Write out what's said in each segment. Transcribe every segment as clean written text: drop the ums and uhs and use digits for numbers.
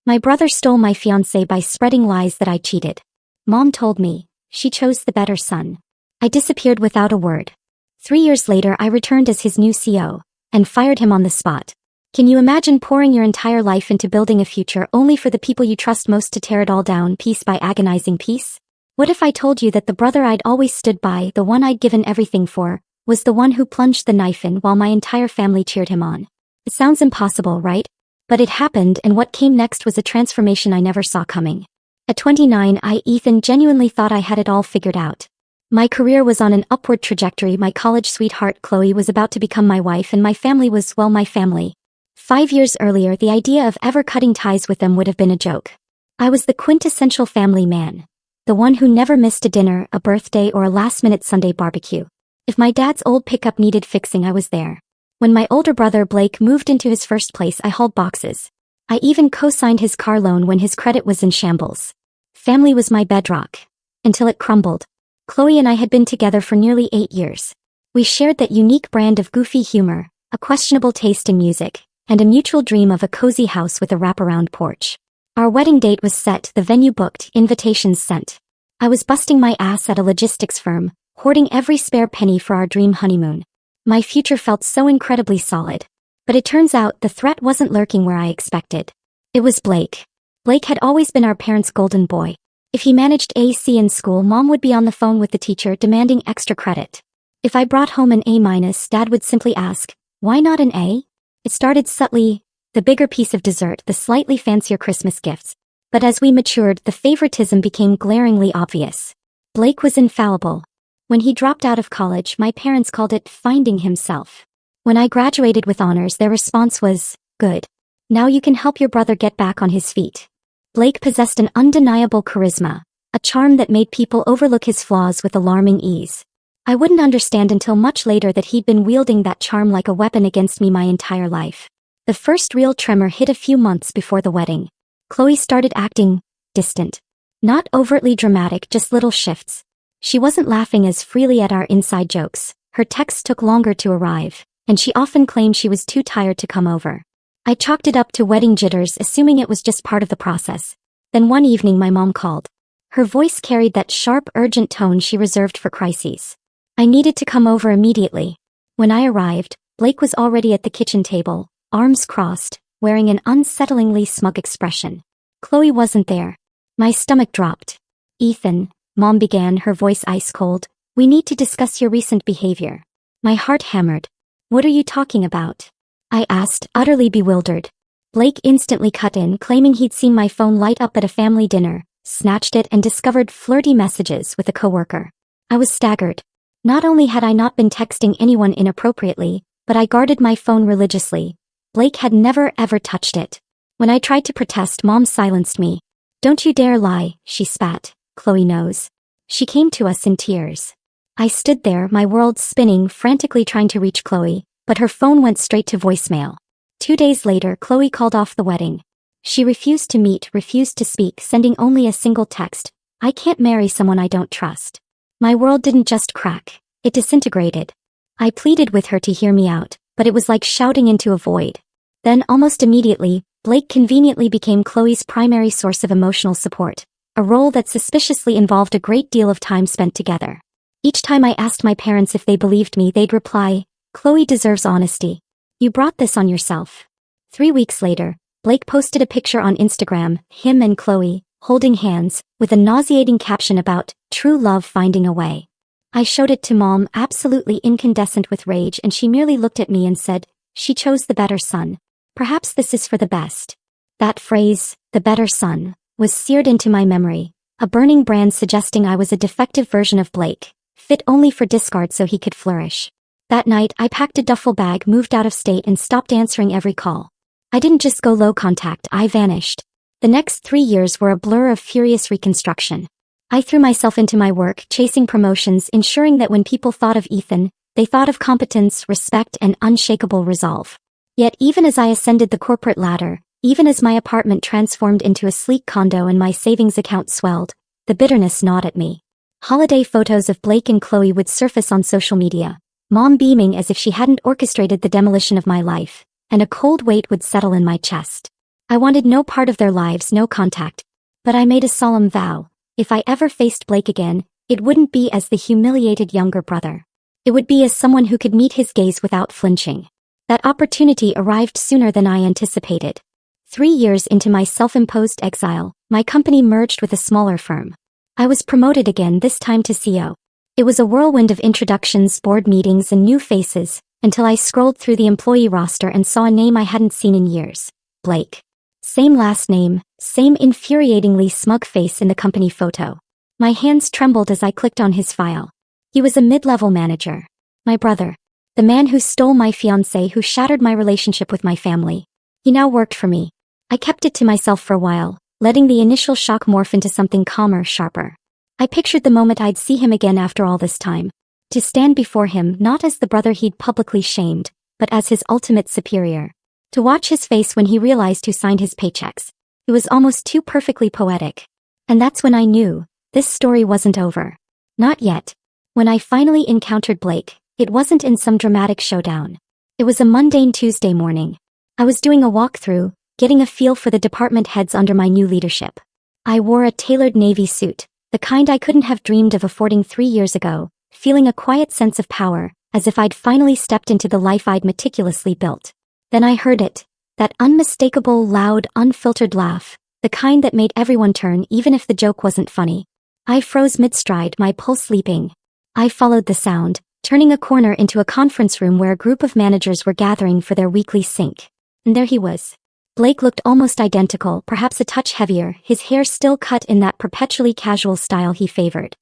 My brother stole my fiancée by spreading lies that I cheated. Mom told me she chose the better son. I disappeared without a word. 3 years later I returned as his new CO and fired him on the spot. Can you imagine pouring your entire life into building a future only for the people you trust most to tear it all down piece by agonizing piece? What if I told you that the brother I'd always stood by, the one I'd given everything for, was the one who plunged the knife in while my entire family cheered him on? It sounds impossible, right? But it happened, and what came next was a transformation I never saw coming. At 29, Ethan genuinely thought I had it all figured out. My career was on an upward trajectory, my college sweetheart Chloe was about to become my wife, and my family was, well, my family. 5 years earlier, the idea of ever cutting ties with them would have been a joke. I was the quintessential family man. The one who never missed a dinner, a birthday, or a last-minute Sunday barbecue. If my dad's old pickup needed fixing, I was there. When my older brother Blake moved into his first place, I hauled boxes. I even co-signed his car loan when his credit was in shambles. Family was my bedrock. Until it crumbled. Chloe and I had been together for nearly 8 years. We shared that unique brand of goofy humor, a questionable taste in music, and a mutual dream of a cozy house with a wraparound porch. Our wedding date was set, the venue booked, invitations sent. I was busting my ass at a logistics firm, hoarding every spare penny for our dream honeymoon. My future felt so incredibly solid. But it turns out the threat wasn't lurking where I expected. It was Blake. Blake had always been our parents' golden boy. If he managed AC in school, Mom would be on the phone with the teacher demanding extra credit. If I brought home an A-, Dad would simply ask, why not an A? It started subtly, the bigger piece of dessert, the slightly fancier Christmas gifts. But as we matured, the favoritism became glaringly obvious. Blake was infallible. When he dropped out of college, my parents called it finding himself. When I graduated with honors, their response was, good. Now you can help your brother get back on his feet. Blake possessed an undeniable charisma, a charm that made people overlook his flaws with alarming ease. I wouldn't understand until much later that he'd been wielding that charm like a weapon against me my entire life. The first real tremor hit a few months before the wedding. Chloe started acting distant. Not overtly dramatic, just little shifts. She wasn't laughing as freely at our inside jokes, her texts took longer to arrive, and she often claimed she was too tired to come over. I chalked it up to wedding jitters, assuming it was just part of the process. Then one evening my mom called. Her voice carried that sharp, urgent tone she reserved for crises. I needed to come over immediately. When I arrived, Blake was already at the kitchen table, arms crossed, wearing an unsettlingly smug expression. Chloe wasn't there. My stomach dropped. Ethan, Mom began, her voice ice cold, we need to discuss your recent behavior. My heart hammered. What are you talking about? I asked, utterly bewildered. Blake instantly cut in, claiming he'd seen my phone light up at a family dinner, snatched it and discovered flirty messages with a coworker. I was staggered. Not only had I not been texting anyone inappropriately, but I guarded my phone religiously. Blake had never ever touched it. When I tried to protest, Mom silenced me. Don't you dare lie, she spat. Chloe knows. She came to us in tears. I stood there, my world spinning, frantically trying to reach Chloe, but her phone went straight to voicemail. 2 days later, Chloe called off the wedding. She refused to meet, refused to speak, sending only a single text. I can't marry someone I don't trust. My world didn't just crack, it disintegrated. I pleaded with her to hear me out, but it was like shouting into a void. Then, almost immediately, Blake conveniently became Chloe's primary source of emotional support, a role that suspiciously involved a great deal of time spent together. Each time I asked my parents if they believed me, they'd reply, Chloe deserves honesty. You brought this on yourself. 3 weeks later, Blake posted a picture on Instagram, him and Chloe, holding hands, with a nauseating caption about true love finding a way. I showed it to Mom, absolutely incandescent with rage, and she merely looked at me and said, she chose the better son. Perhaps this is for the best. That phrase, the better son, was seared into my memory, a burning brand suggesting I was a defective version of Blake, fit only for discard so he could flourish. That night, I packed a duffel bag, moved out of state, and stopped answering every call. I didn't just go low contact, I vanished. The next 3 years were a blur of furious reconstruction. I threw myself into my work, chasing promotions, ensuring that when people thought of Ethan, they thought of competence, respect, and unshakable resolve. Yet even as I ascended the corporate ladder, even as my apartment transformed into a sleek condo and my savings account swelled, the bitterness gnawed at me. Holiday photos of Blake and Chloe would surface on social media, Mom beaming as if she hadn't orchestrated the demolition of my life, and a cold weight would settle in my chest. I wanted no part of their lives, no contact. But I made a solemn vow. If I ever faced Blake again, it wouldn't be as the humiliated younger brother. It would be as someone who could meet his gaze without flinching. That opportunity arrived sooner than I anticipated. 3 years into my self-imposed exile, my company merged with a smaller firm. I was promoted again, this time to CEO. It was a whirlwind of introductions, board meetings, and new faces, until I scrolled through the employee roster and saw a name I hadn't seen in years. Blake. Same last name, same infuriatingly smug face in the company photo. My hands trembled as I clicked on his file. He was a mid-level manager. My brother. The man who stole my fiancée, who shattered my relationship with my family. He now worked for me. I kept it to myself for a while, letting the initial shock morph into something calmer, sharper. I pictured the moment I'd see him again after all this time. To stand before him not as the brother he'd publicly shamed, but as his ultimate superior. To watch his face when he realized who signed his paychecks. It was almost too perfectly poetic. And that's when I knew, this story wasn't over. Not yet. When I finally encountered Blake, it wasn't in some dramatic showdown. It was a mundane Tuesday morning. I was doing a walkthrough, getting a feel for the department heads under my new leadership. I wore a tailored navy suit, the kind I couldn't have dreamed of affording 3 years ago, feeling a quiet sense of power, as if I'd finally stepped into the life I'd meticulously built. Then I heard it, that unmistakable, loud, unfiltered laugh, the kind that made everyone turn even if the joke wasn't funny. I froze mid-stride, my pulse leaping. I followed the sound, turning a corner into a conference room where a group of managers were gathering for their weekly sync. And there he was. Blake looked almost identical, perhaps a touch heavier, his hair still cut in that perpetually casual style he favored.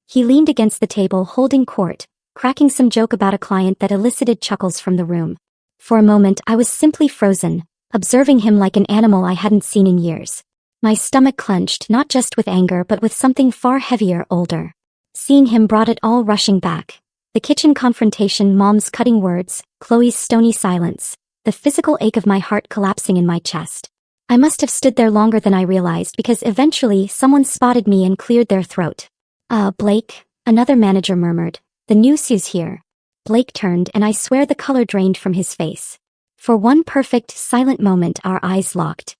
He leaned against the table holding court, cracking some joke about a client that elicited chuckles from the room. For a moment I was simply frozen, observing him like an animal I hadn't seen in years. My stomach clenched, not just with anger but with something far heavier, older. Seeing him brought it all rushing back. The kitchen confrontation, Mom's cutting words, Chloe's stony silence, the physical ache of my heart collapsing in my chest. I must have stood there longer than I realized because eventually someone spotted me and cleared their throat. Blake, another manager murmured. The news is here. Blake turned and I swear the color drained from his face. For one perfect, silent moment our eyes locked.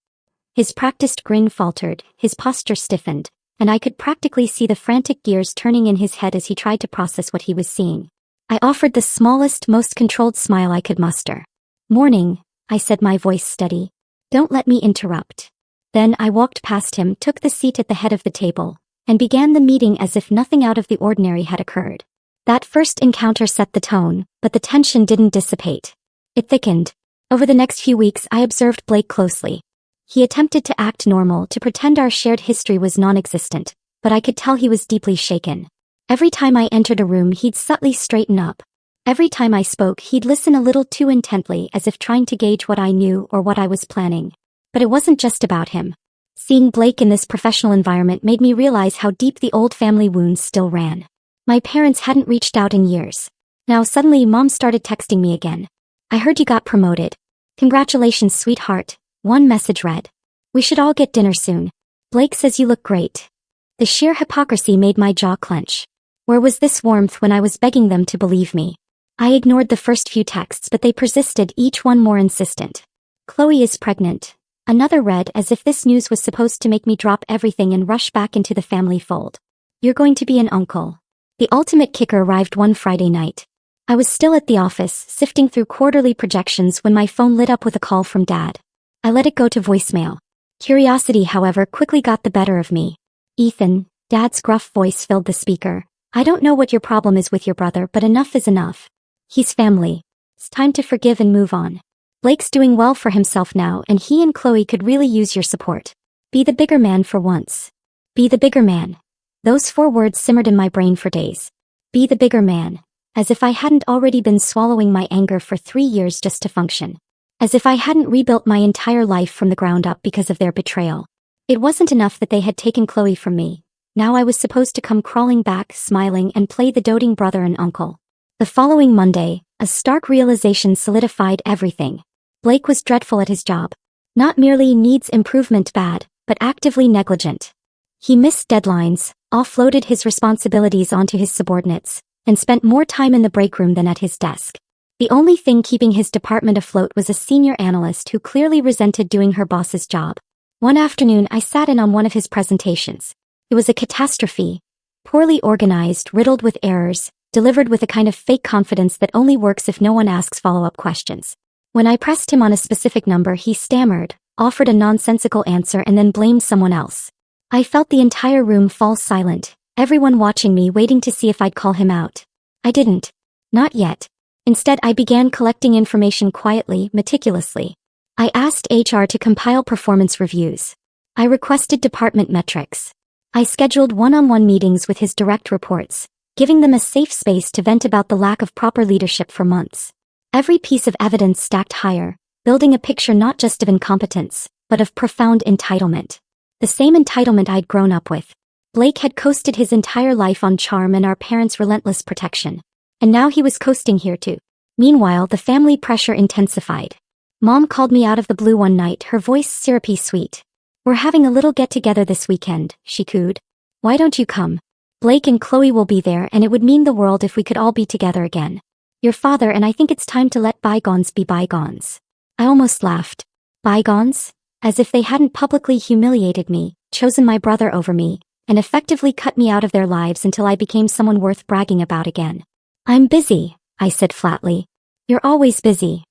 His practiced grin faltered, his posture stiffened, and I could practically see the frantic gears turning in his head as he tried to process what he was seeing. I offered the smallest, most controlled smile I could muster. "Morning," I said, my voice steady. "Don't let me interrupt." Then I walked past him, took the seat at the head of the table, and began the meeting as if nothing out of the ordinary had occurred. That first encounter set the tone, but the tension didn't dissipate. It thickened. Over the next few weeks I observed Blake closely. He attempted to act normal, to pretend our shared history was non-existent, but I could tell he was deeply shaken. Every time I entered a room he'd subtly straighten up. Every time I spoke he'd listen a little too intently, as if trying to gauge what I knew or what I was planning. But it wasn't just about him. Seeing Blake in this professional environment made me realize how deep the old family wounds still ran. My parents hadn't reached out in years. Now suddenly Mom started texting me again. "I heard you got promoted. Congratulations, sweetheart," one message read. "We should all get dinner soon. Blake says you look great." The sheer hypocrisy made my jaw clench. Where was this warmth when I was begging them to believe me? I ignored the first few texts, but they persisted, each one more insistent. "Chloe is pregnant." Another read, as if this news was supposed to make me drop everything and rush back into the family fold. "You're going to be an uncle." The ultimate kicker arrived one Friday night. I was still at the office, sifting through quarterly projections when my phone lit up with a call from Dad. I let it go to voicemail. Curiosity, however, quickly got the better of me. "Ethan," Dad's gruff voice filled the speaker. "I don't know what your problem is with your brother, but enough is enough. He's family. It's time to forgive and move on. Blake's doing well for himself now, and he and Chloe could really use your support. Be the bigger man for once. Be the bigger man." Those 4 words simmered in my brain for days. Be the bigger man. As if I hadn't already been swallowing my anger for 3 years just to function. As if I hadn't rebuilt my entire life from the ground up because of their betrayal. It wasn't enough that they had taken Chloe from me. Now I was supposed to come crawling back, smiling, and play the doting brother and uncle. The following Monday, a stark realization solidified everything. Blake was dreadful at his job. Not merely needs improvement bad, but actively negligent. He missed deadlines, offloaded his responsibilities onto his subordinates, and spent more time in the break room than at his desk. The only thing keeping his department afloat was a senior analyst who clearly resented doing her boss's job. One afternoon, I sat in on one of his presentations. It was a catastrophe. Poorly organized, riddled with errors, delivered with a kind of fake confidence that only works if no one asks follow-up questions. When I pressed him on a specific number, he stammered, offered a nonsensical answer, and then blamed someone else. I felt the entire room fall silent, everyone watching me, waiting to see if I'd call him out. I didn't. Not yet. Instead, I began collecting information quietly, meticulously. I asked HR to compile performance reviews. I requested department metrics. I scheduled one-on-one meetings with his direct reports, giving them a safe space to vent about the lack of proper leadership for months. Every piece of evidence stacked higher, building a picture not just of incompetence, but of profound entitlement. The same entitlement I'd grown up with. Blake had coasted his entire life on charm and our parents' relentless protection. And now he was coasting here too. Meanwhile, the family pressure intensified. Mom called me out of the blue one night, her voice syrupy sweet. "We're having a little get-together this weekend," she cooed. "Why don't you come? Blake and Chloe will be there, and it would mean the world if we could all be together again. Your father and I think it's time to let bygones be bygones." I almost laughed. Bygones? As if they hadn't publicly humiliated me, chosen my brother over me, and effectively cut me out of their lives until I became someone worth bragging about again. "I'm busy," I said flatly. "You're always busy."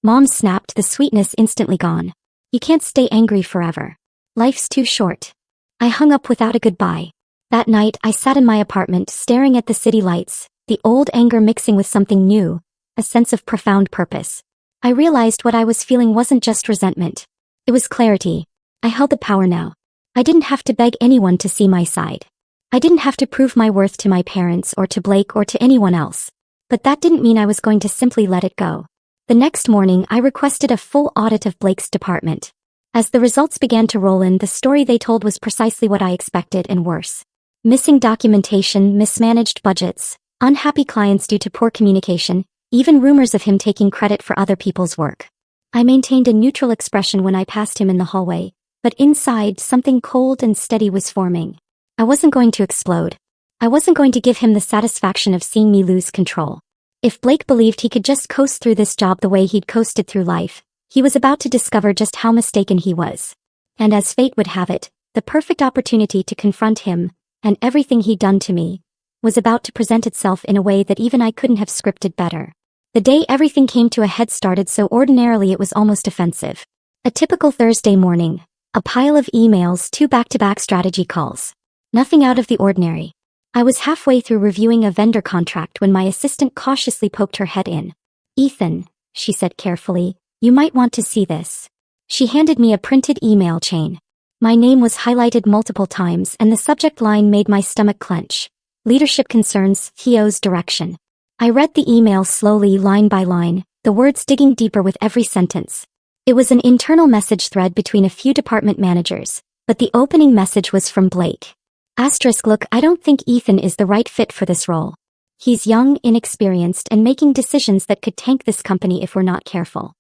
Mom snapped, the sweetness instantly gone. "You can't stay angry forever. Life's too short." I hung up without a goodbye. That night, I sat in my apartment staring at the city lights, the old anger mixing with something new, a sense of profound purpose. I realized what I was feeling wasn't just resentment. It was clarity. I held the power now. I didn't have to beg anyone to see my side. I didn't have to prove my worth to my parents or to Blake or to anyone else. But that didn't mean I was going to simply let it go. The next morning, I requested a full audit of Blake's department. As the results began to roll in, the story they told was precisely what I expected and worse. Missing documentation, mismanaged budgets, unhappy clients due to poor communication, even rumors of him taking credit for other people's work. I maintained a neutral expression when I passed him in the hallway, but inside, something cold and steady was forming. I wasn't going to explode. I wasn't going to give him the satisfaction of seeing me lose control. If Blake believed he could just coast through this job the way he'd coasted through life, he was about to discover just how mistaken he was. And as fate would have it, the perfect opportunity to confront him, and everything he'd done to me, was about to present itself in a way that even I couldn't have scripted better. The day everything came to a head started so ordinarily it was almost offensive. A typical Thursday morning. A pile of emails, 2 back-to-back strategy calls. Nothing out of the ordinary. I was halfway through reviewing a vendor contract when my assistant cautiously poked her head in. "Ethan," she said carefully, "you might want to see this." She handed me a printed email chain. My name was highlighted multiple times and the subject line made my stomach clench. Leadership concerns, FuII's direction. I read the email slowly, line by line, the words digging deeper with every sentence. It was an internal message thread between a few department managers, but the opening message was from Blake. Look, I don't think Ethan is the right fit for this role. He's young, inexperienced, and making decisions that could tank this company if we're not careful.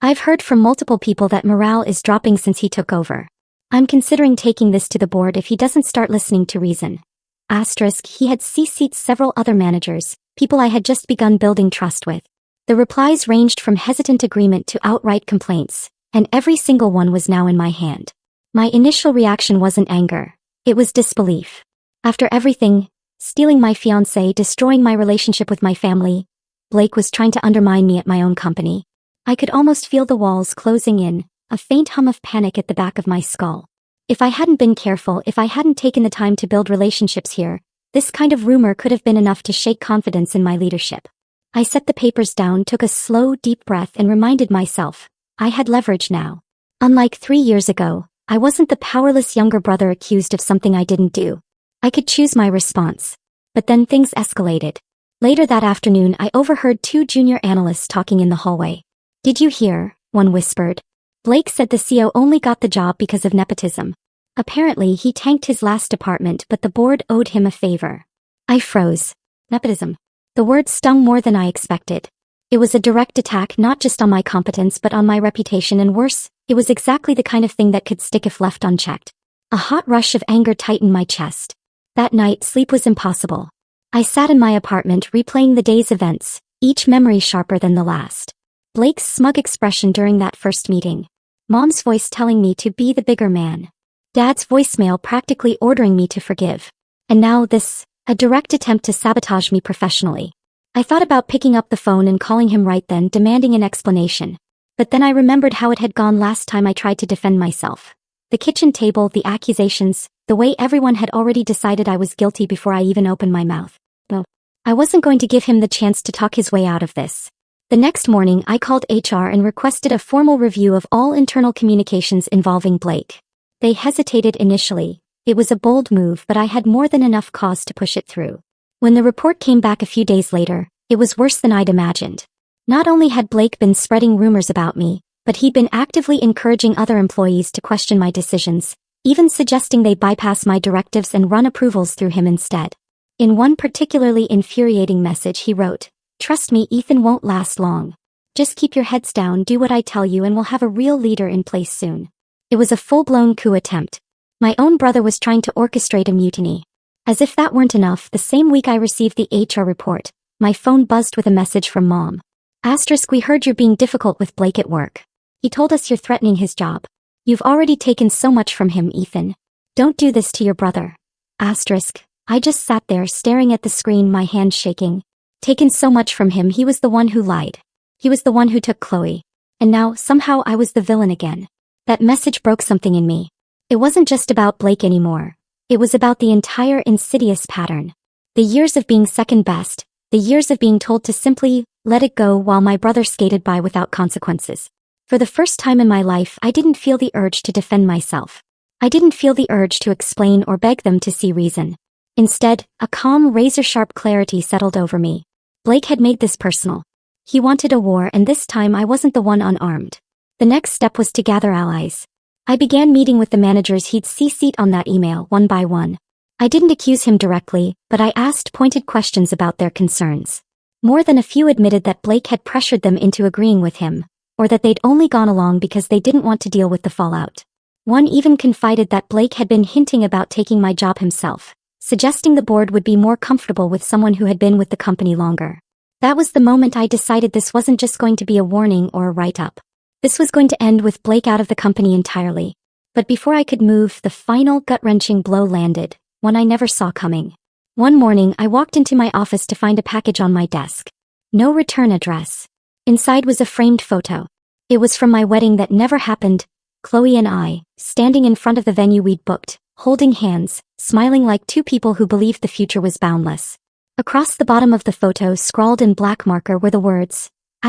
I've heard from multiple people that morale is dropping since he took over. I'm considering taking this to the board if he doesn't start listening to reason. He had CC'd several other managers, people I had just begun building trust with. The replies ranged from hesitant agreement to outright complaints, and every single one was now in my hand. My initial reaction wasn't anger. It was disbelief. After everything, stealing my fiancée, destroying my relationship with my family, Blake was trying to undermine me at my own company. I could almost feel the walls closing in, a faint hum of panic at the back of my skull. If I hadn't been careful, if I hadn't taken the time to build relationships here, this kind of rumor could have been enough to shake confidence in my leadership. I set the papers down, took a slow, deep breath, and reminded myself, I had leverage now. Unlike 3 years ago, I wasn't the powerless younger brother accused of something I didn't do. I could choose my response. But then things escalated. Later that afternoon, I overheard 2 junior analysts talking in the hallway. "Did you hear?" one whispered. "Blake said the CO only got the job because of nepotism. Apparently, he tanked his last department, but the board owed him a favor." I froze. Nepotism. The word stung more than I expected. It was a direct attack not just on my competence but on my reputation, and worse, it was exactly the kind of thing that could stick if left unchecked. A hot rush of anger tightened my chest. That night, sleep was impossible. I sat in my apartment replaying the day's events, each memory sharper than the last. Blake's smug expression during that first meeting. Mom's voice telling me to be the bigger man. Dad's voicemail practically ordering me to forgive. And now this, a direct attempt to sabotage me professionally. I thought about picking up the phone and calling him right then, demanding an explanation. But then I remembered how it had gone last time I tried to defend myself. The kitchen table, the accusations, the way everyone had already decided I was guilty before I even opened my mouth. No. I wasn't going to give him the chance to talk his way out of this. The next morning, I called HR and requested a formal review of all internal communications involving Blake. They hesitated initially. It was a bold move, but I had more than enough cause to push it through. When the report came back a few days later, it was worse than I'd imagined. Not only had Blake been spreading rumors about me, but he'd been actively encouraging other employees to question my decisions, even suggesting they bypass my directives and run approvals through him instead. In one particularly infuriating message he wrote, "Trust me, Ethan won't last long. Just keep your heads down, do what I tell you, and we'll have a real leader in place soon." It was a full-blown coup attempt. My own brother was trying to orchestrate a mutiny. As if that weren't enough, the same week I received the HR report, my phone buzzed with a message from Mom. *, we heard you're being difficult with Blake at work. He told us you're threatening his job. You've already taken so much from him, Ethan. Don't do this to your brother. *, I just sat there staring at the screen, my hands shaking. Taken so much from him, he was the one who lied. He was the one who took Chloe. And now, somehow I was the villain again. That message broke something in me. It wasn't just about Blake anymore. It was about the entire insidious pattern. The years of being second best, the years of being told to simply let it go while my brother skated by without consequences. For the first time in my life, I didn't feel the urge to defend myself. I didn't feel the urge to explain or beg them to see reason. Instead, a calm, razor-sharp clarity settled over me. Blake had made this personal. He wanted a war, and this time I wasn't the one unarmed. The next step was to gather allies. I began meeting with the managers he'd CC'd on that email, one by one. I didn't accuse him directly, but I asked pointed questions about their concerns. More than a few admitted that Blake had pressured them into agreeing with him, or that they'd only gone along because they didn't want to deal with the fallout. One even confided that Blake had been hinting about taking my job himself, suggesting the board would be more comfortable with someone who had been with the company longer. That was the moment I decided this wasn't just going to be a warning or a write-up. This was going to end with Blake out of the company entirely. But before I could move, the final gut-wrenching blow landed, one I never saw coming. One morning, I walked into my office to find a package on my desk. No return address. Inside was a framed photo. It was from my wedding that never happened, Chloe and I, standing in front of the venue we'd booked, holding hands, smiling like two people who believed the future was boundless. Across the bottom of the photo, scrawled in black marker, were the words, *,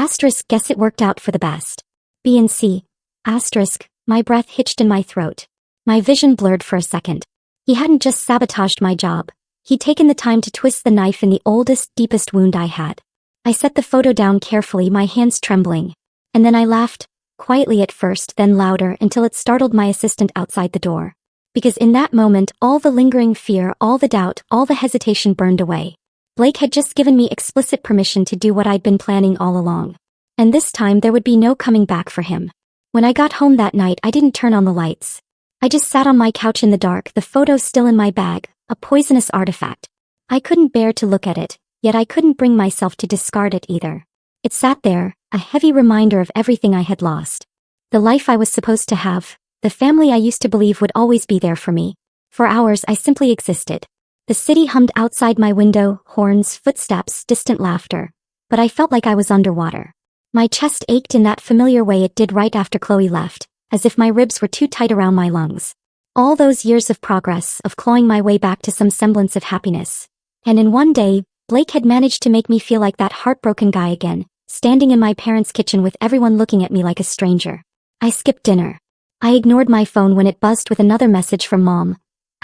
guess it worked out for the best. B and C, *, my breath hitched in my throat. My vision blurred for a second. He hadn't just sabotaged my job. He'd taken the time to twist the knife in the oldest, deepest wound I had. I set the photo down carefully, my hands trembling. And then I laughed, quietly at first, then louder, until it startled my assistant outside the door. Because in that moment, all the lingering fear, all the doubt, all the hesitation burned away. Blake had just given me explicit permission to do what I'd been planning all along. And this time there would be no coming back for him. When I got home that night, I didn't turn on the lights. I just sat on my couch in the dark, the photo still in my bag, a poisonous artifact. I couldn't bear to look at it, yet I couldn't bring myself to discard it either. It sat there, a heavy reminder of everything I had lost. The life I was supposed to have, the family I used to believe would always be there for me. For hours I simply existed. The city hummed outside my window, horns, footsteps, distant laughter. But I felt like I was underwater. My chest ached in that familiar way it did right after Chloe left, as if my ribs were too tight around my lungs. All those years of progress, of clawing my way back to some semblance of happiness. And in one day, Blake had managed to make me feel like that heartbroken guy again, standing in my parents' kitchen with everyone looking at me like a stranger. I skipped dinner. I ignored my phone when it buzzed with another message from Mom. *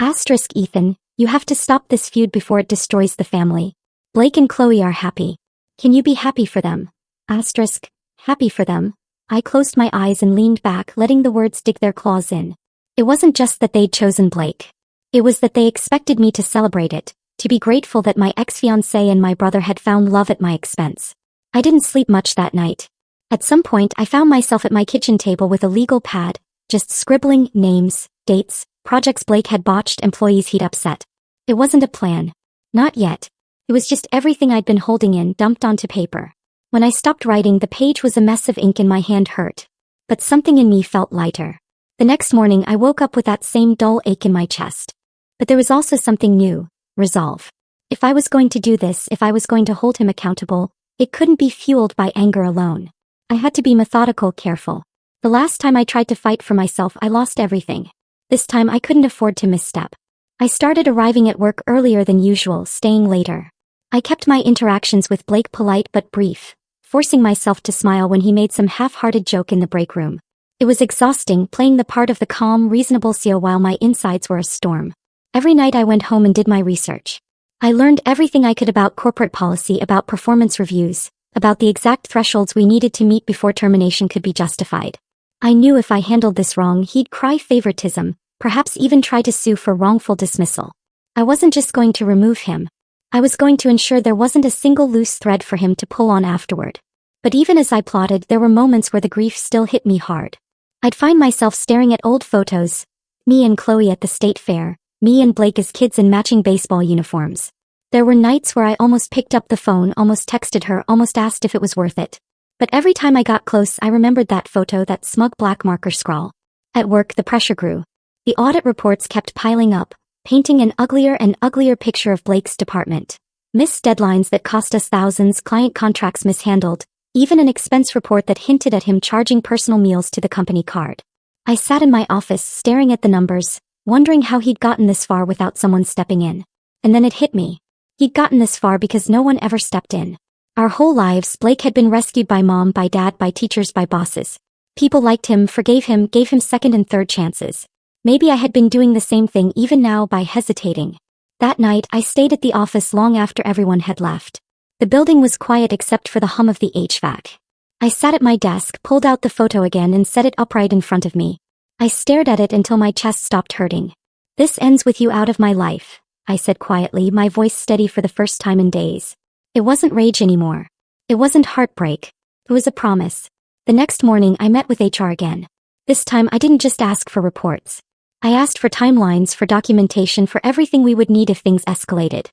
Ethan, you have to stop this feud before it destroys the family. Blake and Chloe are happy. Can you be happy for them? * Happy for them. I closed my eyes and leaned back, letting the words dig their claws in. It wasn't just that they'd chosen Blake. It was that they expected me to celebrate it, to be grateful that my ex-fiancé and my brother had found love at my expense. I didn't sleep much that night. At some point, I found myself at my kitchen table with a legal pad, just scribbling names, dates, projects Blake had botched, employees he'd upset. It wasn't a plan. Not yet. It was just everything I'd been holding in dumped onto paper. When I stopped writing, the page was a mess of ink and my hand hurt. But something in me felt lighter. The next morning I woke up with that same dull ache in my chest. But there was also something new: resolve. If I was going to do this, if I was going to hold him accountable, it couldn't be fueled by anger alone. I had to be methodical, careful. The last time I tried to fight for myself, I lost everything. This time I couldn't afford to misstep. I started arriving at work earlier than usual, staying later. I kept my interactions with Blake polite but brief, forcing myself to smile when he made some half-hearted joke in the break room. It was exhausting, playing the part of the calm, reasonable CEO while my insides were a storm. Every night I went home and did my research. I learned everything I could about corporate policy, about performance reviews, about the exact thresholds we needed to meet before termination could be justified. I knew if I handled this wrong, he'd cry favoritism, perhaps even try to sue for wrongful dismissal. I wasn't just going to remove him. I was going to ensure there wasn't a single loose thread for him to pull on afterward. But even as I plotted, there were moments where the grief still hit me hard. I'd find myself staring at old photos, me and Chloe at the state fair, me and Blake as kids in matching baseball uniforms. There were nights where I almost picked up the phone, almost texted her, almost asked if it was worth it. But every time I got close, I remembered that photo, that smug black marker scrawl. At work, the pressure grew. The audit reports kept piling up, painting an uglier and uglier picture of Blake's department. Missed deadlines that cost us thousands, client contracts mishandled, even an expense report that hinted at him charging personal meals to the company card. I sat in my office staring at the numbers, wondering how he'd gotten this far without someone stepping in. And then it hit me. He'd gotten this far because no one ever stepped in. Our whole lives, Blake had been rescued by mom, by dad, by teachers, by bosses. People liked him, forgave him, gave him second and third chances. Maybe I had been doing the same thing even now by hesitating. That night, I stayed at the office long after everyone had left. The building was quiet except for the hum of the HVAC. I sat at my desk, pulled out the photo again and set it upright in front of me. I stared at it until my chest stopped hurting. "This ends with you out of my life," I said quietly, my voice steady for the first time in days. It wasn't rage anymore. It wasn't heartbreak. It was a promise. The next morning, I met with HR again. This time, I didn't just ask for reports. I asked for timelines, for documentation, for everything we would need if things escalated.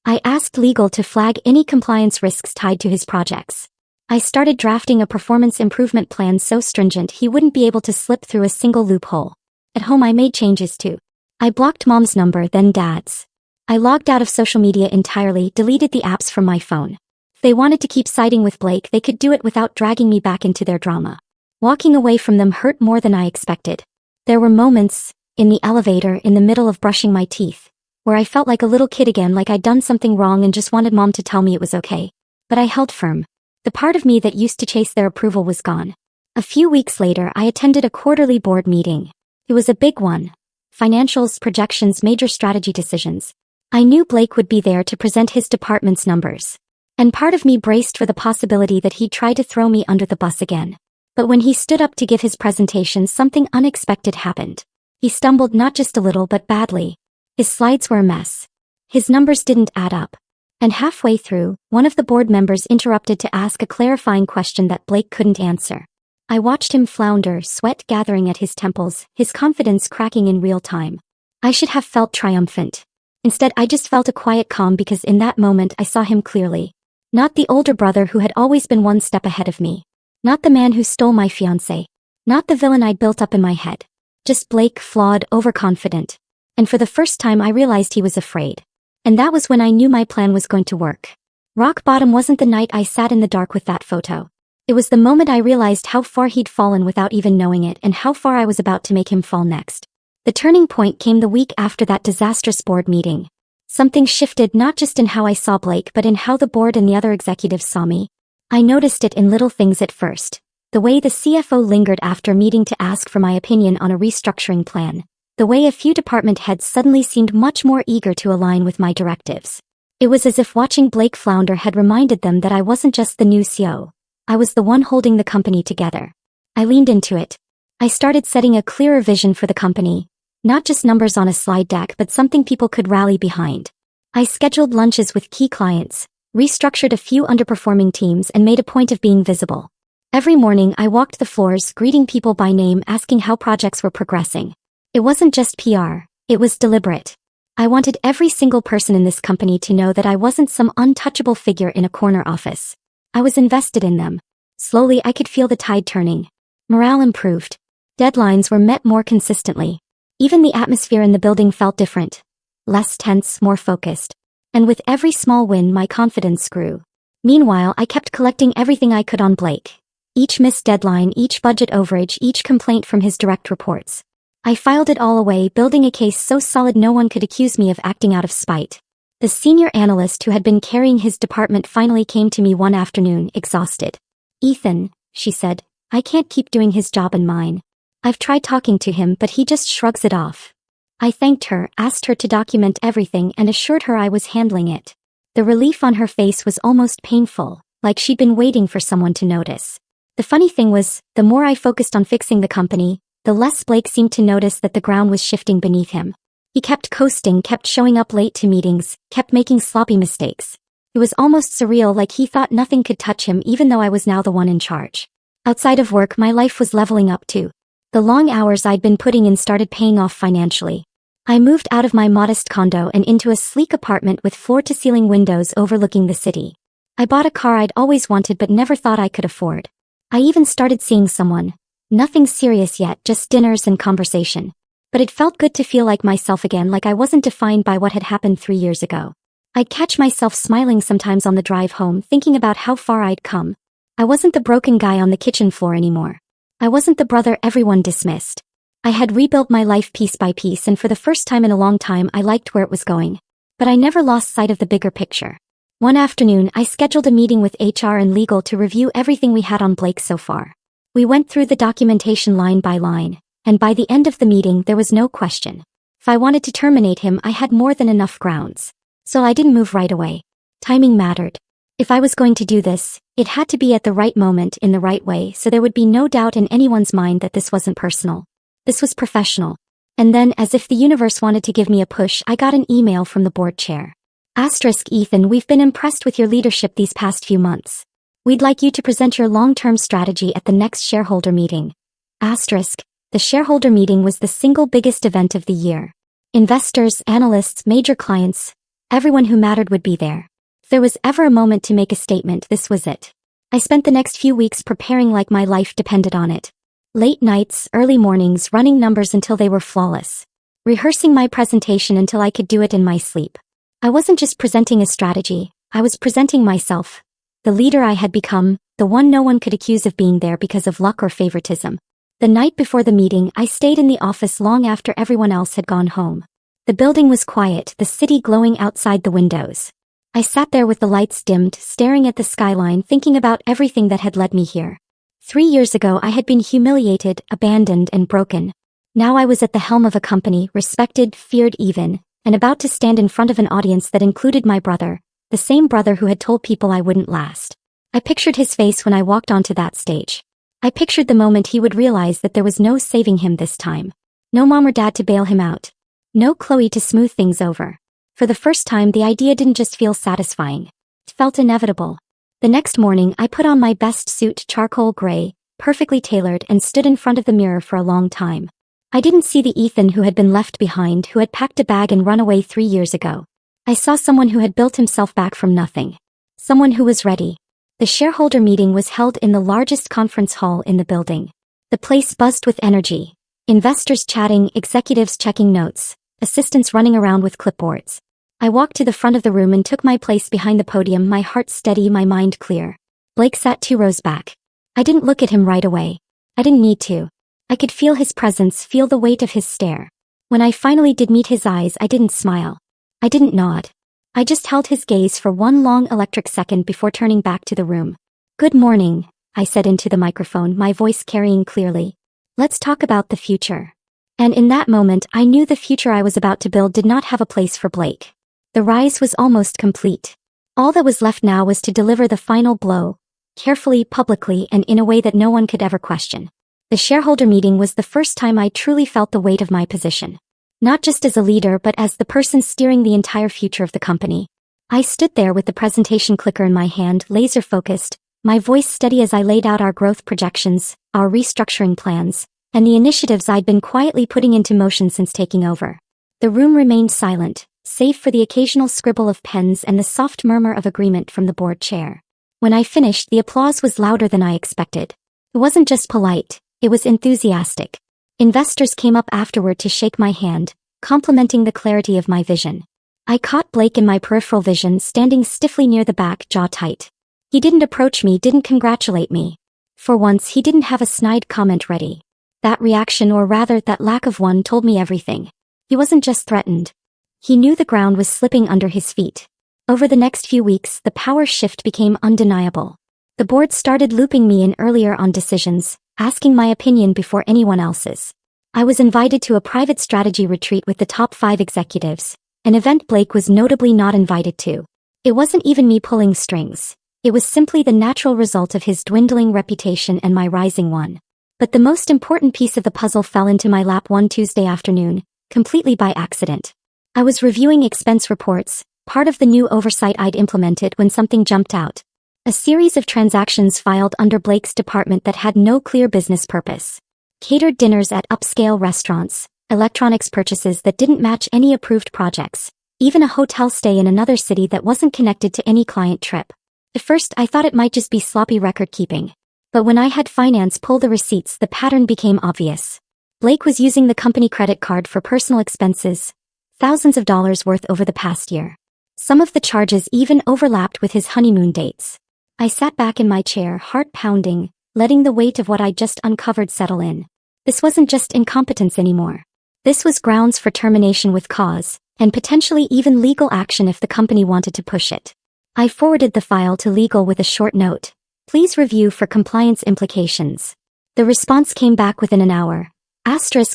I asked legal to flag any compliance risks tied to his projects. I started drafting a performance improvement plan so stringent he wouldn't be able to slip through a single loophole. At home, I made changes too. I blocked mom's number, then dad's. I logged out of social media entirely, deleted the apps from my phone. If they wanted to keep siding with Blake, they could do it without dragging me back into their drama. Walking away from them hurt more than I expected. There were moments, in the elevator, in the middle of brushing my teeth, where I felt like a little kid again, like I'd done something wrong and just wanted mom to tell me it was okay. But I held firm. The part of me that used to chase their approval was gone. A few weeks later, I attended a quarterly board meeting. It was a big one. Financials, projections, major strategy decisions. I knew Blake would be there to present his department's numbers. And part of me braced for the possibility that he'd try to throw me under the bus again. But when he stood up to give his presentation, something unexpected happened. He stumbled not just a little but badly. His slides were a mess. His numbers didn't add up. And halfway through, one of the board members interrupted to ask a clarifying question that Blake couldn't answer. I watched him flounder, sweat gathering at his temples, his confidence cracking in real time. I should have felt triumphant. Instead, I just felt a quiet calm because in that moment I saw him clearly. Not the older brother who had always been one step ahead of me. Not the man who stole my fiancée. Not the villain I'd built up in my head. Just Blake, flawed, overconfident. And for the first time I realized he was afraid. And that was when I knew my plan was going to work. Rock bottom wasn't the night I sat in the dark with that photo. It was the moment I realized how far he'd fallen without even knowing it and how far I was about to make him fall next. The turning point came the week after that disastrous board meeting. Something shifted not just in how I saw Blake but in how the board and the other executives saw me. I noticed it in little things at first. The way the CFO lingered after meeting to ask for my opinion on a restructuring plan. The way a few department heads suddenly seemed much more eager to align with my directives. It was as if watching Blake flounder had reminded them that I wasn't just the new CEO. I was the one holding the company together. I leaned into it. I started setting a clearer vision for the company. Not just numbers on a slide deck but something people could rally behind. I scheduled lunches with key clients, restructured a few underperforming teams and made a point of being visible. Every morning I walked the floors, greeting people by name, asking how projects were progressing. It wasn't just PR, it was deliberate. I wanted every single person in this company to know that I wasn't some untouchable figure in a corner office. I was invested in them. Slowly I could feel the tide turning. Morale improved. Deadlines were met more consistently. Even the atmosphere in the building felt different. Less tense, more focused. And with every small win my confidence grew. Meanwhile I kept collecting everything I could on Blake. Each missed deadline, each budget overage, each complaint from his direct reports. I filed it all away, building a case so solid no one could accuse me of acting out of spite. The senior analyst who had been carrying his department finally came to me one afternoon, exhausted. "Ethan," she said, "I can't keep doing his job and mine. I've tried talking to him but he just shrugs it off." I thanked her, asked her to document everything and assured her I was handling it. The relief on her face was almost painful, like she'd been waiting for someone to notice. The funny thing was, the more I focused on fixing the company, the less Blake seemed to notice that the ground was shifting beneath him. He kept coasting, kept showing up late to meetings, kept making sloppy mistakes. It was almost surreal, like he thought nothing could touch him even though I was now the one in charge. Outside of work my life was leveling up too. The long hours I'd been putting in started paying off financially. I moved out of my modest condo and into a sleek apartment with floor-to-ceiling windows overlooking the city. I bought a car I'd always wanted but never thought I could afford. I even started seeing someone. Nothing serious yet, just dinners and conversation. But it felt good to feel like myself again, like I wasn't defined by what had happened 3 years ago. I'd catch myself smiling sometimes on the drive home, thinking about how far I'd come. I wasn't the broken guy on the kitchen floor anymore. I wasn't the brother everyone dismissed. I had rebuilt my life piece by piece, and for the first time in a long time I liked where it was going. But I never lost sight of the bigger picture. One afternoon I scheduled a meeting with HR and legal to review everything we had on Blake so far. We went through the documentation line by line, and by the end of the meeting there was no question. If I wanted to terminate him I had more than enough grounds. So I didn't move right away. Timing mattered. If I was going to do this, it had to be at the right moment in the right way, so there would be no doubt in anyone's mind that this wasn't personal. This was professional. And then, as if the universe wanted to give me a push, I got an email from the board chair. "Ethan, we've been impressed with your leadership these past few months. We'd like you to present your long-term strategy at the next shareholder meeting." The shareholder meeting was the single biggest event of the year. Investors, analysts, major clients, everyone who mattered would be there. If there was ever a moment to make a statement, this was it. I spent the next few weeks preparing like my life depended on it. Late nights, early mornings, running numbers until they were flawless. Rehearsing my presentation until I could do it in my sleep. I wasn't just presenting a strategy, I was presenting myself. The leader I had become, the one no one could accuse of being there because of luck or favoritism. The night before the meeting, I stayed in the office long after everyone else had gone home. The building was quiet, the city glowing outside the windows. I sat there with the lights dimmed, staring at the skyline, thinking about everything that had led me here. 3 years ago I had been humiliated, abandoned, and broken. Now I was at the helm of a company, respected, feared even, and about to stand in front of an audience that included my brother, the same brother who had told people I wouldn't last. I pictured his face when I walked onto that stage. I pictured the moment he would realize that there was no saving him this time. No mom or dad to bail him out. No Chloe to smooth things over. For the first time the idea didn't just feel satisfying. It felt inevitable. The next morning I put on my best suit, charcoal gray, perfectly tailored, and stood in front of the mirror for a long time. I didn't see the Ethan who had been left behind, who had packed a bag and run away 3 years ago. I saw someone who had built himself back from nothing. Someone who was ready. The shareholder meeting was held in the largest conference hall in the building. The place buzzed with energy. Investors chatting, executives checking notes, assistants running around with clipboards. I walked to the front of the room and took my place behind the podium, my heart steady, my mind clear. Blake sat 2 rows back. I didn't look at him right away. I didn't need to. I could feel his presence, feel the weight of his stare. When I finally did meet his eyes, I didn't smile. I didn't nod. I just held his gaze for one long electric second before turning back to the room. "Good morning," I said into the microphone, my voice carrying clearly. "Let's talk about the future." And in that moment I knew the future I was about to build did not have a place for Blake. The rise was almost complete. All that was left now was to deliver the final blow, carefully, publicly, and in a way that no one could ever question. The shareholder meeting was the first time I truly felt the weight of my position. Not just as a leader but as the person steering the entire future of the company. I stood there with the presentation clicker in my hand, laser-focused, my voice steady as I laid out our growth projections, our restructuring plans, and the initiatives I'd been quietly putting into motion since taking over. The room remained silent, save for the occasional scribble of pens and the soft murmur of agreement from the board chair. When I finished, the applause was louder than I expected. It wasn't just polite, it was enthusiastic. Investors came up afterward to shake my hand, complimenting the clarity of my vision. I caught Blake in my peripheral vision, standing stiffly near the back, jaw tight. He didn't approach me, didn't congratulate me. For once, he didn't have a snide comment ready. That reaction, or rather that lack of one, told me everything. He wasn't just threatened. He knew the ground was slipping under his feet. Over the next few weeks, the power shift became undeniable. The board started looping me in earlier on decisions, asking my opinion before anyone else's. I was invited to a private strategy retreat with the top 5 executives, an event Blake was notably not invited to. It wasn't even me pulling strings. It was simply the natural result of his dwindling reputation and my rising one. But the most important piece of the puzzle fell into my lap one Tuesday afternoon, completely by accident. I was reviewing expense reports, part of the new oversight I'd implemented, when something jumped out. A series of transactions filed under Blake's department that had no clear business purpose. Catered dinners at upscale restaurants, electronics purchases that didn't match any approved projects, even a hotel stay in another city that wasn't connected to any client trip. At first, I thought it might just be sloppy record-keeping. But when I had finance pull the receipts, the pattern became obvious. Blake was using the company credit card for personal expenses, thousands of dollars worth over the past year. Some of the charges even overlapped with his honeymoon dates. I sat back in my chair, heart pounding, letting the weight of what I'd just uncovered settle in. This wasn't just incompetence anymore. This was grounds for termination with cause, and potentially even legal action if the company wanted to push it. I forwarded the file to legal with a short note. Please review for compliance implications. The response came back within an hour.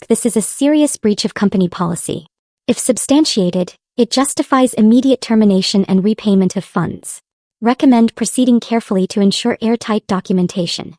This is a serious breach of company policy. If substantiated, it justifies immediate termination and repayment of funds. Recommend proceeding carefully to ensure airtight documentation.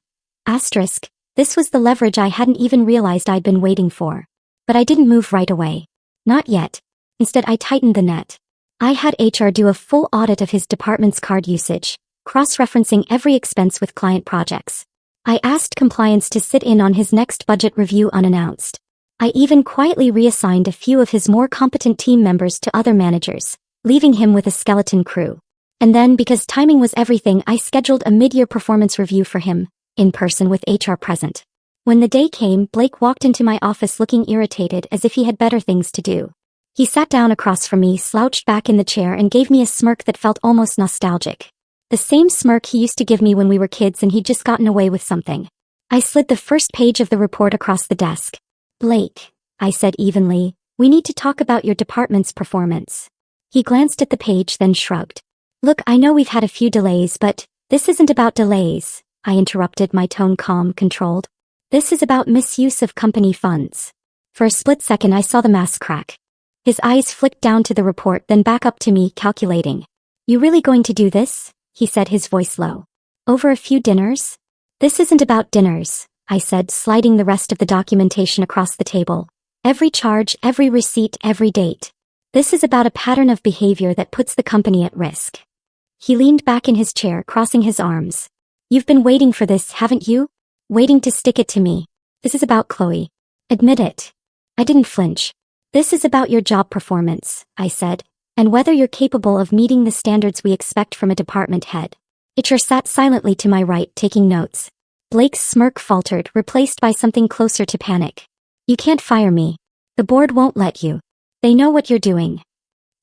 This was the leverage I hadn't even realized I'd been waiting for. But I didn't move right away. Not yet. Instead, I tightened the net. I had HR do a full audit of his department's card usage, cross-referencing every expense with client projects. I asked compliance to sit in on his next budget review unannounced. I even quietly reassigned a few of his more competent team members to other managers, leaving him with a skeleton crew. And then, because timing was everything, I scheduled a mid-year performance review for him, in person with HR present. When the day came, Blake walked into my office looking irritated, as if he had better things to do. He sat down across from me, slouched back in the chair, and gave me a smirk that felt almost nostalgic. The same smirk he used to give me when we were kids and he'd just gotten away with something. I slid the first page of the report across the desk. Blake, I said evenly, we need to talk about your department's performance. He glanced at the page, then shrugged. Look, I know we've had a few delays, but this isn't about delays, I interrupted, my tone calm, controlled. This is about misuse of company funds. For a split second I saw the mask crack. His eyes flicked down to the report, then back up to me, calculating. You really going to do this? He said, his voice low. Over a few dinners? This isn't about dinners, I said, sliding the rest of the documentation across the table. Every charge, every receipt, every date. This is about a pattern of behavior that puts the company at risk. He leaned back in his chair, crossing his arms. You've been waiting for this, haven't you? Waiting to stick it to me. This is about Chloe. Admit it. I didn't flinch. This is about your job performance, I said, and whether you're capable of meeting the standards we expect from a department head. HR sat silently to my right, taking notes. Blake's smirk faltered, replaced by something closer to panic. You can't fire me. The board won't let you. They know what you're doing.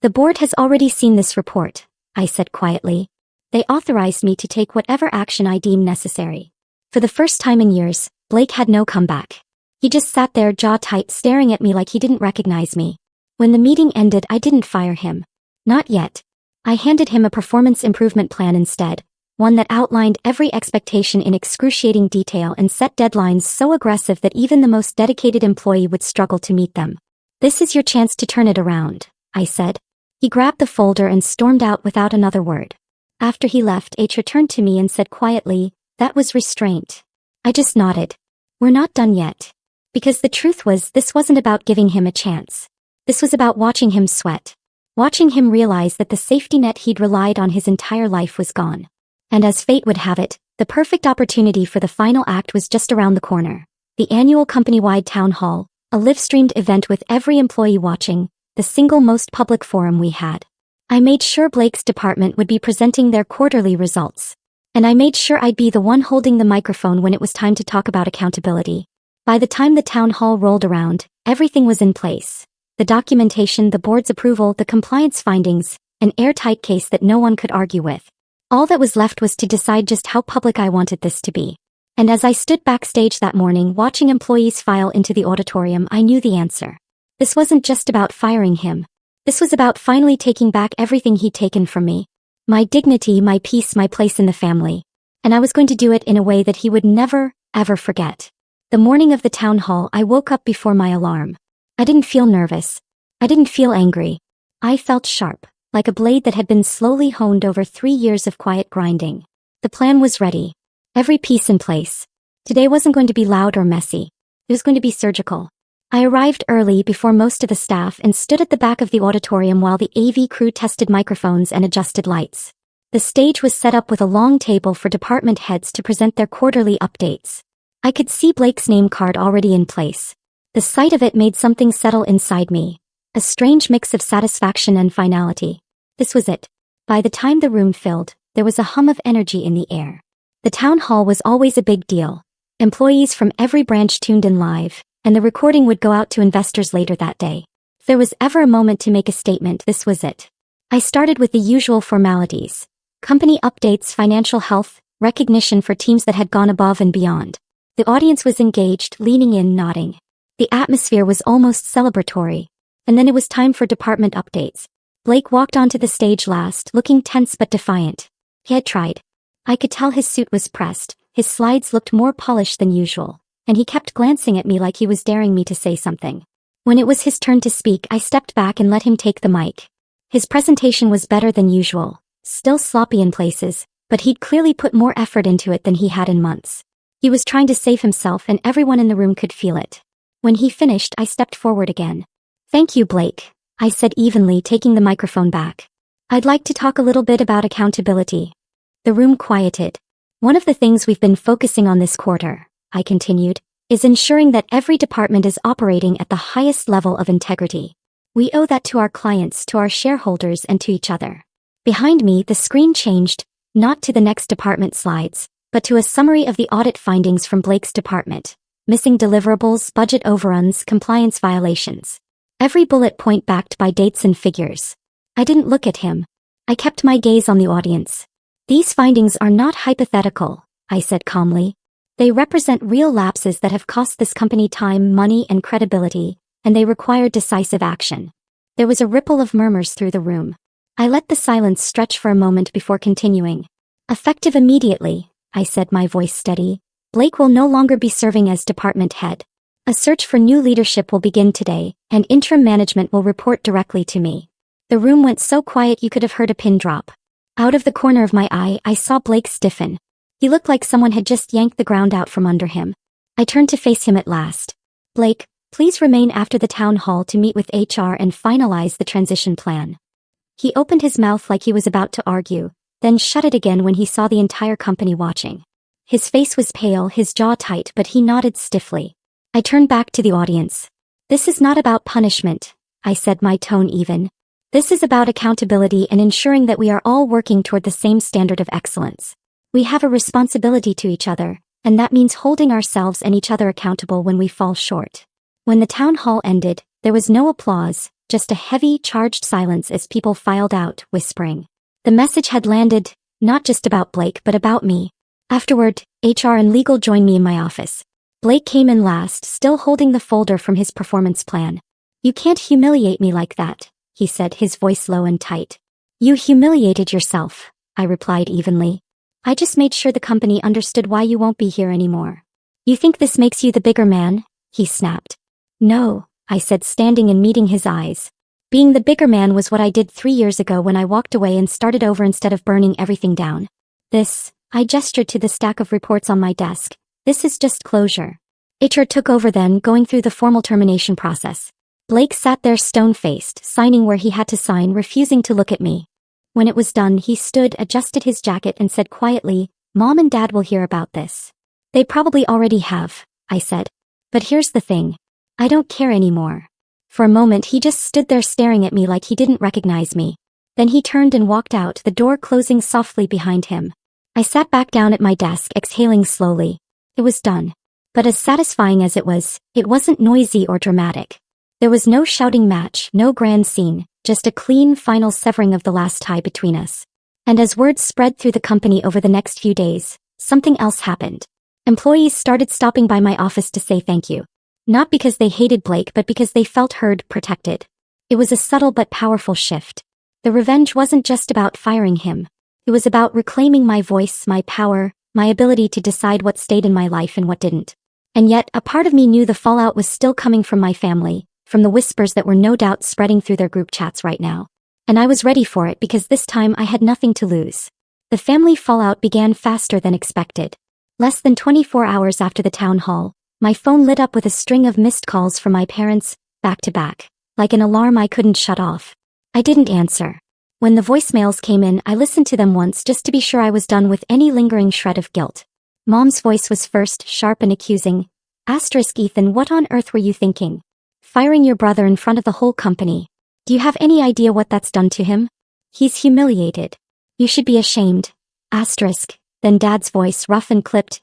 The board has already seen this report, I said quietly. They authorized me to take whatever action I deem necessary. For the first time in years, Blake had no comeback. He just sat there, jaw tight, staring at me like he didn't recognize me. When the meeting ended, I didn't fire him. Not yet. I handed him a performance improvement plan instead, one that outlined every expectation in excruciating detail and set deadlines so aggressive that even the most dedicated employee would struggle to meet them. This is your chance to turn it around, I said. He grabbed the folder and stormed out without another word. After he left, HR turned to me and said quietly, that was restraint. I just nodded. We're not done yet. Because the truth was, this wasn't about giving him a chance. This was about watching him sweat. Watching him realize that the safety net he'd relied on his entire life was gone. And as fate would have it, the perfect opportunity for the final act was just around the corner. The annual company-wide town hall, a live-streamed event with every employee watching, the single most public forum we had. I made sure Blake's department would be presenting their quarterly results. And I made sure I'd be the one holding the microphone when it was time to talk about accountability. By the time the town hall rolled around, everything was in place. The documentation, the board's approval, the compliance findings, an airtight case that no one could argue with. All that was left was to decide just how public I wanted this to be. And as I stood backstage that morning watching employees file into the auditorium, I knew the answer. This wasn't just about firing him. This was about finally taking back everything he'd taken from me. My dignity, my peace, my place in the family. And I was going to do it in a way that he would never, ever forget. The morning of the town hall, I woke up before my alarm. I didn't feel nervous. I didn't feel angry. I felt sharp, like a blade that had been slowly honed over 3 years of quiet grinding. The plan was ready. Every piece in place. Today wasn't going to be loud or messy. It was going to be surgical. I arrived early before most of the staff and stood at the back of the auditorium while the AV crew tested microphones and adjusted lights. The stage was set up with a long table for department heads to present their quarterly updates. I could see Blake's name card already in place. The sight of it made something settle inside me. A strange mix of satisfaction and finality. This was it. By the time the room filled, there was a hum of energy in the air. The town hall was always a big deal. Employees from every branch tuned in live, and the recording would go out to investors later that day. If there was ever a moment to make a statement, this was it. I started with the usual formalities. Company updates, financial health, recognition for teams that had gone above and beyond. The audience was engaged, leaning in, nodding. The atmosphere was almost celebratory. And then it was time for department updates. Blake walked onto the stage last, looking tense but defiant. He had tried. I could tell his suit was pressed, his slides looked more polished than usual, and he kept glancing at me like he was daring me to say something. When it was his turn to speak, I stepped back and let him take the mic. His presentation was better than usual, still sloppy in places, but he'd clearly put more effort into it than he had in months. He was trying to save himself and everyone in the room could feel it. When he finished, I stepped forward again. "Thank you, Blake," I said evenly, taking the microphone back. "I'd like to talk a little bit about accountability." The room quieted. "One of the things we've been focusing on this quarter," I continued, "is ensuring that every department is operating at the highest level of integrity. We owe that to our clients, to our shareholders, and to each other." Behind me, the screen changed, not to the next department slides, but to a summary of the audit findings from Blake's department. Missing deliverables, budget overruns, compliance violations. Every bullet point backed by dates and figures. I didn't look at him. I kept my gaze on the audience. "These findings are not hypothetical," I said calmly. "They represent real lapses that have cost this company time, money, and credibility, and they require decisive action." There was a ripple of murmurs through the room. I let the silence stretch for a moment before continuing. "Effective immediately," I said, my voice steady. "Blake will no longer be serving as department head. A search for new leadership will begin today, and interim management will report directly to me." The room went so quiet you could have heard a pin drop. Out of the corner of my eye, I saw Blake stiffen. He looked like someone had just yanked the ground out from under him. I turned to face him at last. "Blake, please remain after the town hall to meet with HR and finalize the transition plan." He opened his mouth like he was about to argue, then shut it again when he saw the entire company watching. His face was pale, his jaw tight, but he nodded stiffly. I turned back to the audience. "This is not about punishment," I said, my tone even. "This is about accountability and ensuring that we are all working toward the same standard of excellence. We have a responsibility to each other, and that means holding ourselves and each other accountable when we fall short." When the town hall ended, there was no applause, just a heavy, charged silence as people filed out, whispering. The message had landed, not just about Blake but about me. Afterward, HR and legal joined me in my office. Blake came in last, still holding the folder from his performance plan. "You can't humiliate me like that," he said, his voice low and tight. "You humiliated yourself," I replied evenly. "I just made sure the company understood why you won't be here anymore." "You think this makes you the bigger man?" he snapped. "No," I said, standing and meeting his eyes. "Being the bigger man was what I did 3 years ago when I walked away and started over instead of burning everything down. This," I gestured to the stack of reports on my desk, "this is just closure." HR took over then, going through the formal termination process. Blake sat there stone-faced, signing where he had to sign, refusing to look at me. When it was done, he stood, adjusted his jacket, and said quietly, "Mom and Dad will hear about this." "They probably already have," I said. "But here's the thing. I don't care anymore." For a moment he just stood there staring at me like he didn't recognize me. Then he turned and walked out, the door closing softly behind him. I sat back down at my desk, exhaling slowly. It was done. But as satisfying as it wasn't noisy or dramatic. There was no shouting match, no grand scene, just a clean final severing of the last tie between us. And as word spread through the company over the next few days, something else happened. Employees started stopping by my office to say thank you. Not because they hated Blake, but because they felt heard, protected. It was a subtle but powerful shift. The revenge wasn't just about firing him. It was about reclaiming my voice, my power, my ability to decide what stayed in my life and what didn't. And yet, a part of me knew the fallout was still coming from my family, from the whispers that were no doubt spreading through their group chats right now. And I was ready for it because this time I had nothing to lose. The family fallout began faster than expected. Less than 24 hours after the town hall, my phone lit up with a string of missed calls from my parents, back to back, like an alarm I couldn't shut off. I didn't answer. When the voicemails came in, I listened to them once just to be sure I was done with any lingering shred of guilt. Mom's voice was first, sharp and accusing. Ethan, what on earth were you thinking? Firing your brother in front of the whole company. Do you have any idea what that's done to him? He's humiliated. You should be ashamed. Then Dad's voice, rough and clipped.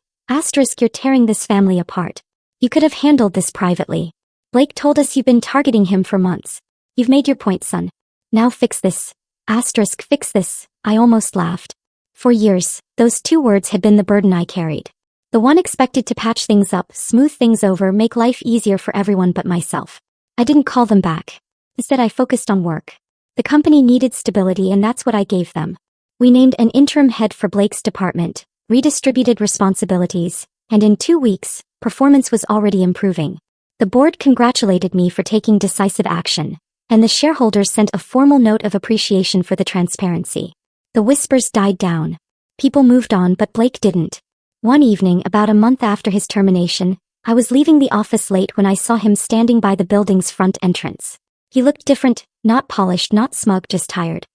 You're tearing this family apart. You could have handled this privately. Blake told us you've been targeting him for months. You've made your point, son. Now fix this. Fix this. I almost laughed. For years, those two words had been the burden I carried. The one expected to patch things up, smooth things over, make life easier for everyone but myself. I didn't call them back. Instead, I focused on work. The company needed stability, and that's what I gave them. We named an interim head for Blake's department, redistributed responsibilities, and in 2 weeks, performance was already improving. The board congratulated me for taking decisive action, and the shareholders sent a formal note of appreciation for the transparency. The whispers died down. People moved on, but Blake didn't. One evening, about a month after his termination, I was leaving the office late when I saw him standing by the building's front entrance. He looked different, not polished, not smug, just tired.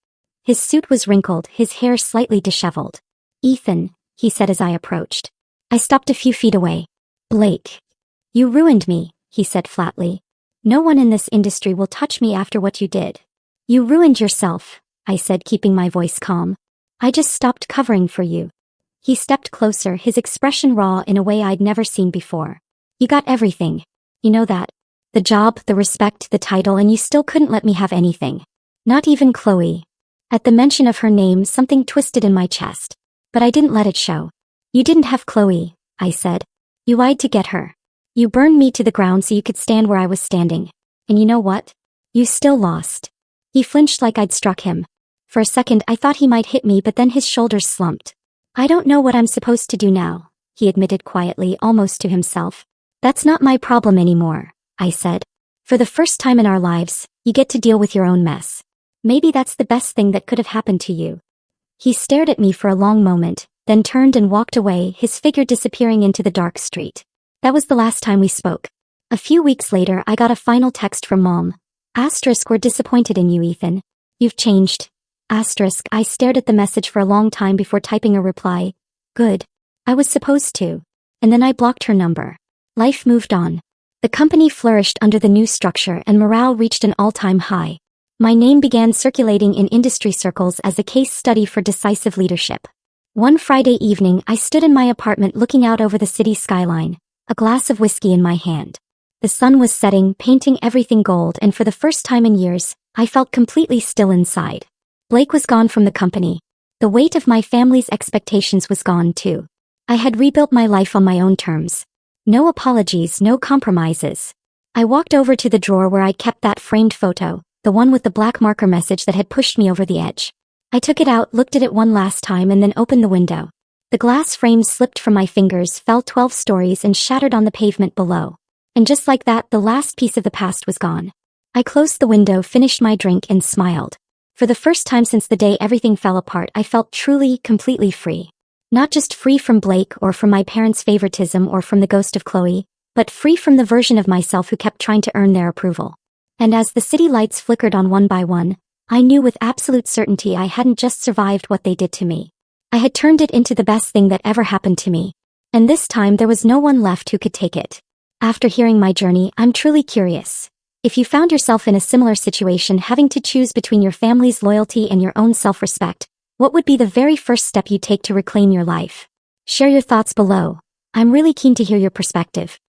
His suit was wrinkled, his hair slightly disheveled. Ethan, he said as I approached. I stopped a few feet away. Blake. You ruined me, he said flatly. No one in this industry will touch me after what you did. You ruined yourself, I said, keeping my voice calm. I just stopped covering for you. He stepped closer, his expression raw in a way I'd never seen before. You got everything. You know that. The job, the respect, the title, and you still couldn't let me have anything. Not even Chloe. At the mention of her name, something twisted in my chest. But I didn't let it show. You didn't have Chloe, I said. You lied to get her. You burned me to the ground so you could stand where I was standing. And you know what? You still lost. He flinched like I'd struck him. For a second I thought he might hit me, but then his shoulders slumped. I don't know what I'm supposed to do now, he admitted quietly, almost to himself. That's not my problem anymore, I said. For the first time in our lives, you get to deal with your own mess. Maybe that's the best thing that could have happened to you. He stared at me for a long moment, then turned and walked away, his figure disappearing into the dark street. That was the last time we spoke. A few weeks later, I got a final text from Mom. We're disappointed in you, Ethan. You've changed. I stared at the message for a long time before typing a reply. Good. I was supposed to. And then I blocked her number. Life moved on. The company flourished under the new structure and morale reached an all-time high. My name began circulating in industry circles as a case study for decisive leadership. One Friday evening, I stood in my apartment looking out over the city skyline, a glass of whiskey in my hand. The sun was setting, painting everything gold, and for the first time in years, I felt completely still inside. Blake was gone from the company. The weight of my family's expectations was gone too. I had rebuilt my life on my own terms. No apologies, no compromises. I walked over to the drawer where I'd kept that framed photo, the one with the black marker message that had pushed me over the edge. I took it out, looked at it one last time, and then opened the window. The glass frame slipped from my fingers, fell 12 stories, and shattered on the pavement below. And just like that, the last piece of the past was gone. I closed the window, finished my drink, and smiled. For the first time since the day everything fell apart, I felt truly, completely free. Not just free from Blake or from my parents' favoritism or from the ghost of Chloe, but free from the version of myself who kept trying to earn their approval. And as the city lights flickered on one by one, I knew with absolute certainty I hadn't just survived what they did to me. I had turned it into the best thing that ever happened to me. And this time there was no one left who could take it. After hearing my journey, I'm truly curious. If you found yourself in a similar situation, having to choose between your family's loyalty and your own self-respect, What would be the very first step you take to reclaim your life? Share your thoughts below. I'm really keen to hear your perspective.